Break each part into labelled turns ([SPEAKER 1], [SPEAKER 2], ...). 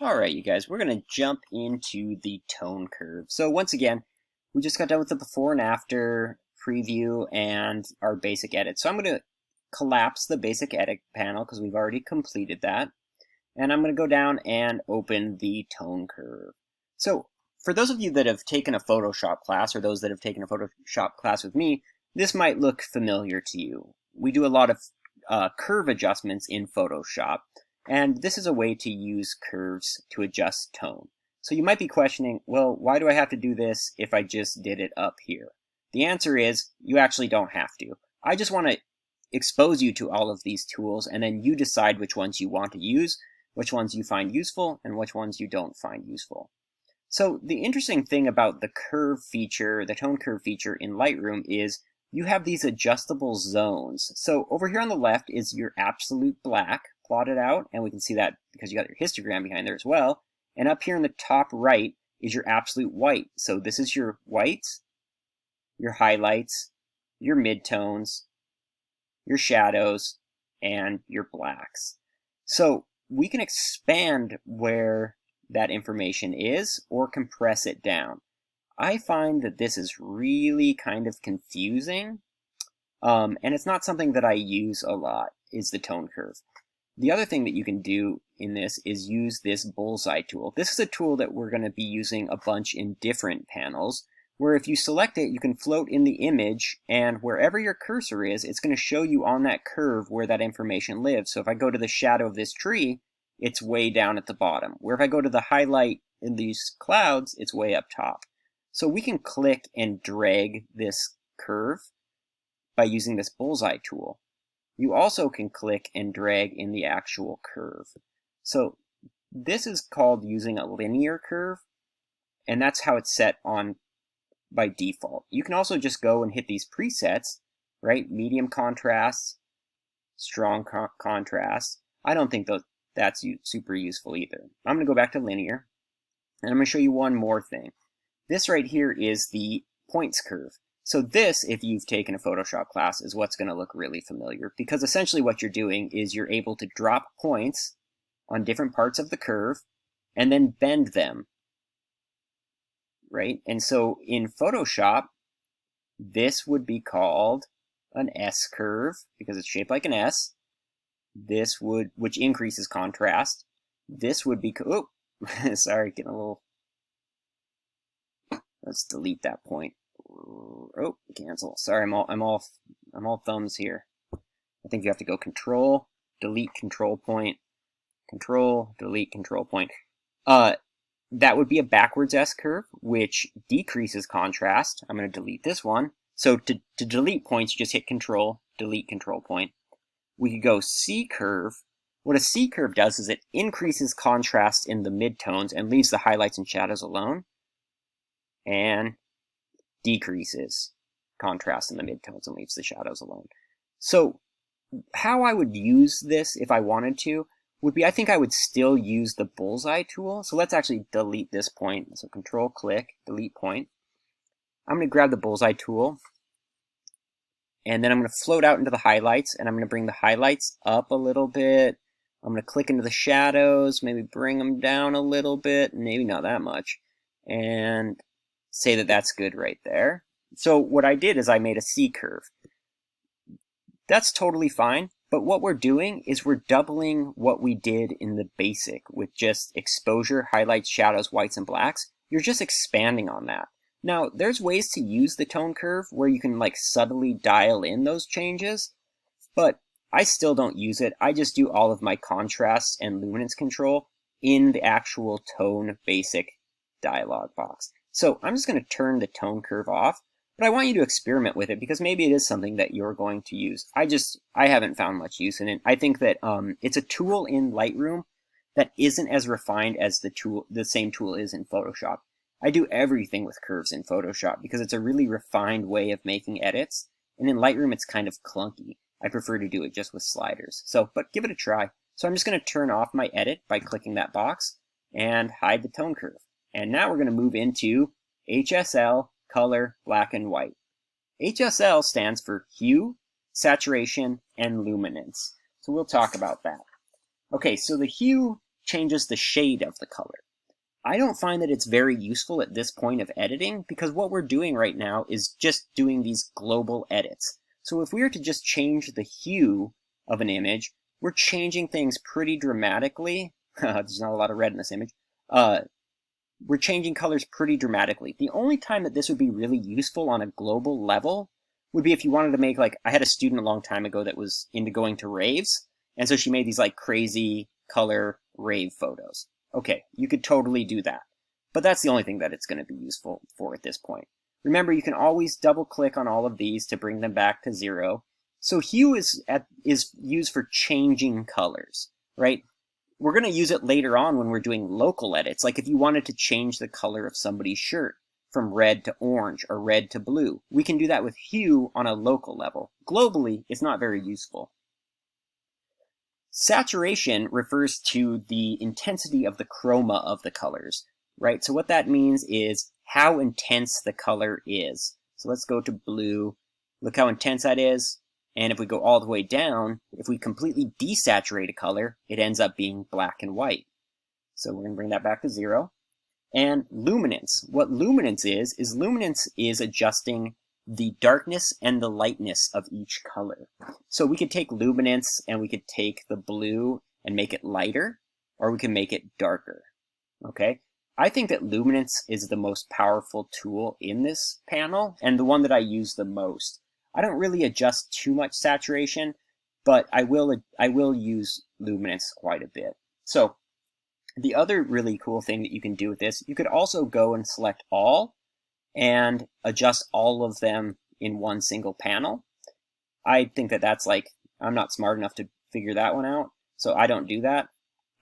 [SPEAKER 1] All right, you guys, we're going to jump into the tone curve. So once again, we just got done with the before and after preview and our basic edit. So I'm going to collapse the basic edit panel because we've already completed that. And I'm going to go down and open the tone curve. So for those of you that have taken a Photoshop class or those that have taken a Photoshop class with me, this might look familiar to you. We do a lot of curve adjustments in Photoshop. And this is a way to use curves to adjust tone. So you might be questioning, well, why do I have to do this if I just did it up here? The answer is, you actually don't have to. I just want to expose you to all of these tools, and then you decide which ones you want to use, which ones you find useful, and which ones you don't find useful. So the interesting thing about the curve feature, the tone curve feature in Lightroom is you have these adjustable zones. So over here on the left is your absolute black, plotted out, and we can see that because you got your histogram behind there as well. And up here in the top right is your absolute white. So this is your whites, your highlights, your midtones, your shadows, and your blacks. So we can expand where that information is or compress it down. I find that this is really kind of confusing, and it's not something that I use a lot, is the tone curve. The other thing that you can do in this is use this bullseye tool. This is a tool that we're going to be using a bunch in different panels, where if you select it, you can float in the image, and wherever your cursor is, it's going to show you on that curve where that information lives. So if I go to the shadow of this tree, it's way down at the bottom. Where if I go to the highlight in these clouds, it's way up top. So we can click and drag this curve by using this bullseye tool. You also can click and drag in the actual curve. So this is called using a linear curve, and that's how it's set on by default. You can also just go and hit these presets, right? Medium contrast, strong contrast. I don't think that's super useful either. I'm going to go back to linear, and I'm going to show you one more thing. This right here is the points curve. So this, if you've taken a Photoshop class, is what's going to look really familiar, because essentially what you're doing is you're able to drop points on different parts of the curve and then bend them, right? And so in Photoshop, this would be called an S curve because it's shaped like an S. This would, which increases contrast. This would be, oh, sorry, getting a little, let's delete that point. Oh, cancel. Sorry, I'm all thumbs here. I think you have to go Control, Delete, Control Point, Control, Delete, Control Point. That would be a backwards S curve, which decreases contrast. I'm going to delete this one. So to delete points, you just hit Control, Delete, Control Point. We could go C curve. What a C curve does is it increases contrast in the midtones and leaves the highlights and shadows alone, and decreases contrast in the midtones and leaves the shadows alone. So how I would use this if I wanted to would be, I think I would still use the bullseye tool. So let's actually delete this point. So Control click, delete point. I'm going to grab the bullseye tool, and then I'm going to float out into the highlights, and I'm going to bring the highlights up a little bit. I'm going to click into the shadows, maybe bring them down a little bit, maybe not that much, and say that that's good right there. So what I did is I made a C curve. That's totally fine, but what we're doing is we're doubling what we did in the basic with just exposure, highlights, shadows, whites, and blacks. You're just expanding on that. Now, there's ways to use the tone curve where you can like subtly dial in those changes, but I still don't use it. I just do all of my contrast and luminance control in the actual tone basic dialog box. So I'm just going to turn the tone curve off, but I want you to experiment with it because maybe it is something that you're going to use. I haven't found much use in it. I think that it's a tool in Lightroom that isn't as refined as the same tool is in Photoshop. I do everything with curves in Photoshop because it's a really refined way of making edits, and in Lightroom it's kind of clunky. I prefer to do it just with sliders. So, but give it a try. So I'm just going to turn off my edit by clicking that box and hide the tone curve. And now we're going to move into HSL, color, black and white. HSL stands for hue, saturation, and luminance. So we'll talk about that. Okay, so the hue changes the shade of the color. I don't find that it's very useful at this point of editing because what we're doing right now is just doing these global edits. So if we were to just change the hue of an image, we're changing things pretty dramatically. There's not a lot of red in this image. We're changing colors pretty dramatically. The only time that this would be really useful on a global level would be if you wanted to make, like, I had a student a long time ago that was into going to raves, and so she made these like crazy color rave photos. Okay, you could totally do that. But that's the only thing that it's going to be useful for at this point. Remember, you can always double click on all of these to bring them back to 0. So hue is used for changing colors, right? We're going to use it later on when we're doing local edits. Like if you wanted to change the color of somebody's shirt from red to orange or red to blue, we can do that with hue on a local level. Globally, it's not very useful. Saturation refers to the intensity of the chroma of the colors, right? So what that means is how intense the color is. So let's go to blue. Look how intense that is. And if we go all the way down, if we completely desaturate a color, it ends up being black and white. So we're going to bring that back to 0. And luminance. What luminance is luminance is adjusting the darkness and the lightness of each color. So we could take luminance and we could take the blue and make it lighter, or we can make it darker. Okay? I think that luminance is the most powerful tool in this panel and the one that I use the most. I don't really adjust too much saturation, but I will use luminance quite a bit. So the other really cool thing that you can do with this, you could also go and select all and adjust all of them in one single panel. I think that that's like, I'm not smart enough to figure that one out, so I don't do that.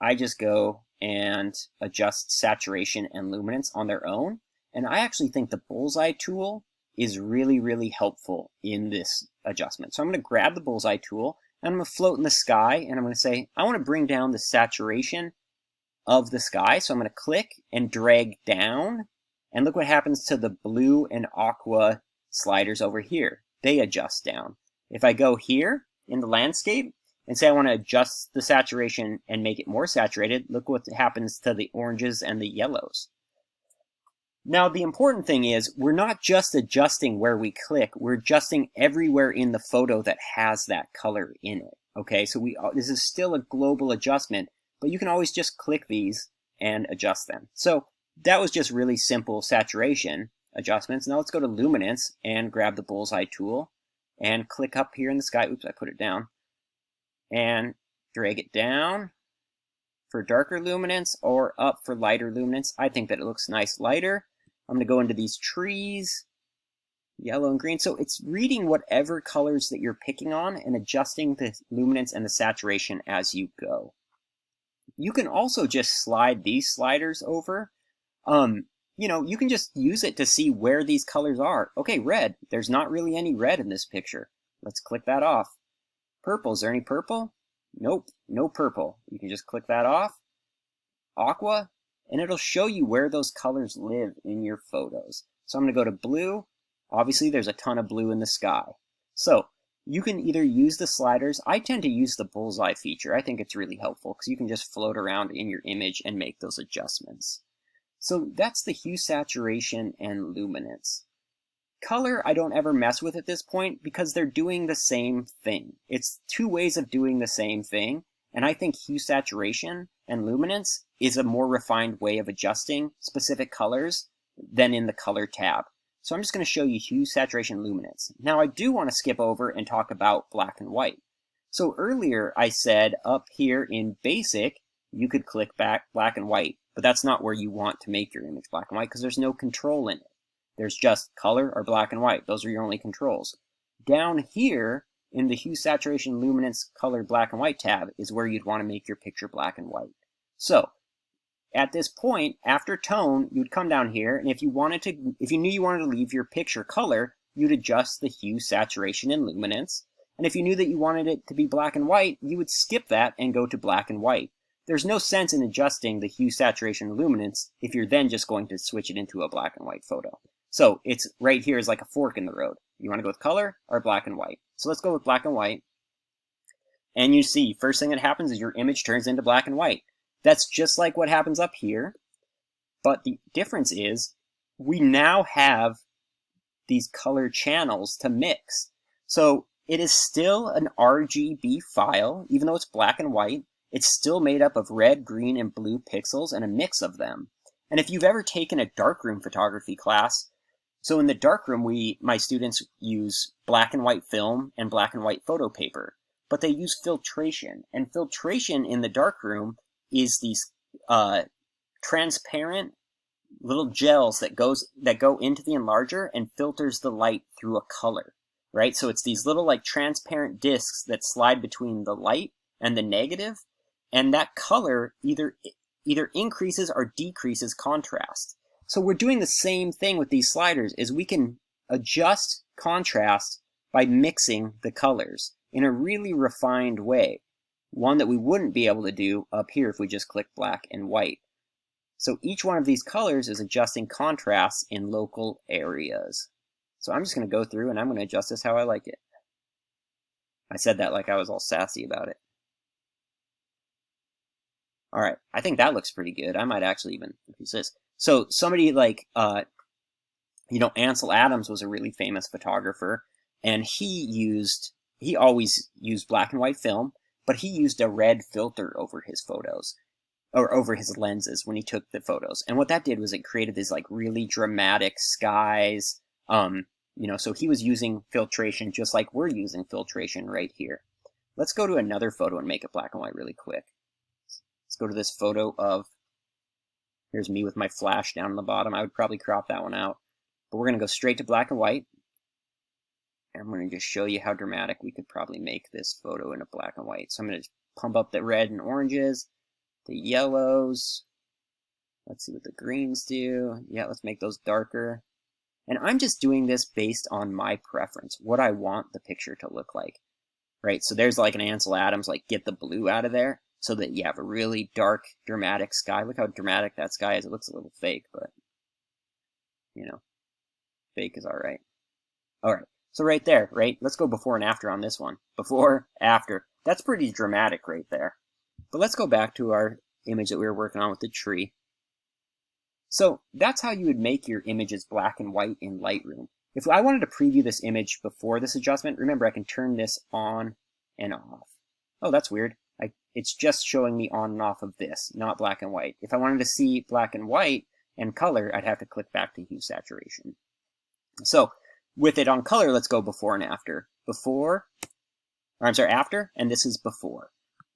[SPEAKER 1] I just go and adjust saturation and luminance on their own, and I actually think the bullseye tool is really, really helpful in this adjustment. So I'm going to grab the bullseye tool, and I'm going to float in the sky, and I'm going to say, I want to bring down the saturation of the sky, so I'm going to click and drag down, and look what happens to the blue and aqua sliders over here. They adjust down. If I go here in the landscape and say I want to adjust the saturation and make it more saturated, look what happens to the oranges and the yellows. Now the important thing is we're not just adjusting where we click, we're adjusting everywhere in the photo that has that color in it. Okay, so this is still a global adjustment, but you can always just click these and adjust them. So that was just really simple saturation adjustments. Now let's go to luminance and grab the bullseye tool and click up here in the sky. Oops, I put it down. And drag it down for darker luminance or up for lighter luminance. I think that it looks nice lighter. I'm going to go into these trees, yellow and green. So it's reading whatever colors that you're picking on and adjusting the luminance and the saturation as you go. You can also just slide these sliders over. You know, you can just use it to see where these colors are. Okay, red. There's not really any red in this picture. Let's click that off. Purple. Is there any purple? Nope, no purple. You can just click that off. Aqua. And it'll show you where those colors live in your photos. So I'm going to go to blue. Obviously, there's a ton of blue in the sky. So you can either use the sliders. I tend to use the bullseye feature. I think it's really helpful because you can just float around in your image and make those adjustments. So that's the hue, saturation, and luminance. Color, I don't ever mess with at this point because they're doing the same thing. It's two ways of doing the same thing, and I think hue, saturation, and luminance is a more refined way of adjusting specific colors than in the color tab. So I'm just going to show you hue, saturation, luminance. Now I do want to skip over and talk about black and white. So earlier I said up here in basic, you could click back black and white, but that's not where you want to make your image black and white because there's no control in it. There's just color or black and white. Those are your only controls. Down here in the hue, saturation, luminance, color, black and white tab is where you'd want to make your picture black and white. So at this point, after tone, you'd come down here, and if you knew you wanted to leave your picture color, you'd adjust the hue, saturation, and luminance. And if you knew that you wanted it to be black and white, you would skip that and go to black and white. There's no sense in adjusting the hue, saturation, and luminance if you're then just going to switch it into a black and white photo. So it's right here is like a fork in the road. You want to go with color or black and white. So let's go with black and white. And you see, first thing that happens is your image turns into black and white. That's just like what happens up here, but the difference is we now have these color channels to mix. So it is still an RGB file, even though it's black and white. It's still made up of red, green, and blue pixels and a mix of them. And if you've ever taken a darkroom photography class, so in the darkroom, my students use black and white film and black and white photo paper, but they use filtration. And filtration in the darkroom is these transparent little gels that go into the enlarger and filters the light through a color, right? So it's these little like transparent discs that slide between the light and the negative, and that color either increases or decreases contrast. So we're doing the same thing with these sliders, is we can adjust contrast by mixing the colors in a really refined way, one that we wouldn't be able to do up here if we just click black and white. So each one of these colors is adjusting contrasts in local areas. So I'm just going to go through and I'm going to adjust this how I like it. I said that like I was all sassy about it. All right, I think that looks pretty good. I might actually even use this. So somebody like, Ansel Adams was a really famous photographer, and he always used black and white film, but he used a red filter over his photos, or over his lenses when he took the photos. And what that did was it created these like really dramatic skies. So he was using filtration just like we're using filtration right here. Let's go to another photo and make it black and white really quick. Let's go to this photo of, here's me with my flash down on the bottom. I would probably crop that one out. But we're going to go straight to black and white. And I'm going to just show you how dramatic we could probably make this photo in a black and white. So I'm going to pump up the red and oranges, the yellows. Let's see what the greens do. Yeah, let's make those darker. And I'm just doing this based on my preference, what I want the picture to look like. Right, so there's like an Ansel Adams, like get the blue out of there, so that you have a really dark, dramatic sky. Look how dramatic that sky is. It looks a little fake, but, fake is all right. All right, so right there, right? Let's go before and after on this one. Before, after. That's pretty dramatic right there. But let's go back to our image that we were working on with the tree. So that's how you would make your images black and white in Lightroom. If I wanted to preview this image before this adjustment, remember I can turn this on and off. Oh, that's weird. It's just showing me on and off of this, not black and white. If I wanted to see black and white and color, I'd have to click back to hue saturation. So with it on color, let's go before and after. After, and this is before.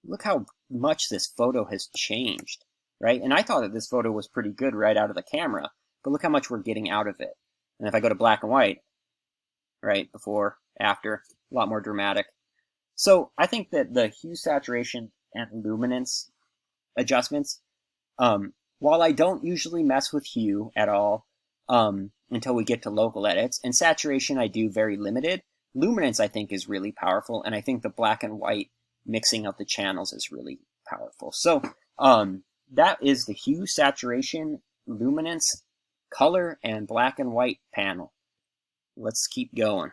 [SPEAKER 1] Look how much this photo has changed, right? And I thought that this photo was pretty good right out of the camera, but look how much we're getting out of it. And if I go to black and white, right, before, after, a lot more dramatic. So I think that the hue saturation and luminance adjustments, while I don't usually mess with hue at all until we get to local edits, and saturation I do very limited, luminance I think is really powerful, and I think the black and white mixing of the channels is really powerful. So that is the hue, saturation, luminance, color, and black and white panel. Let's keep going.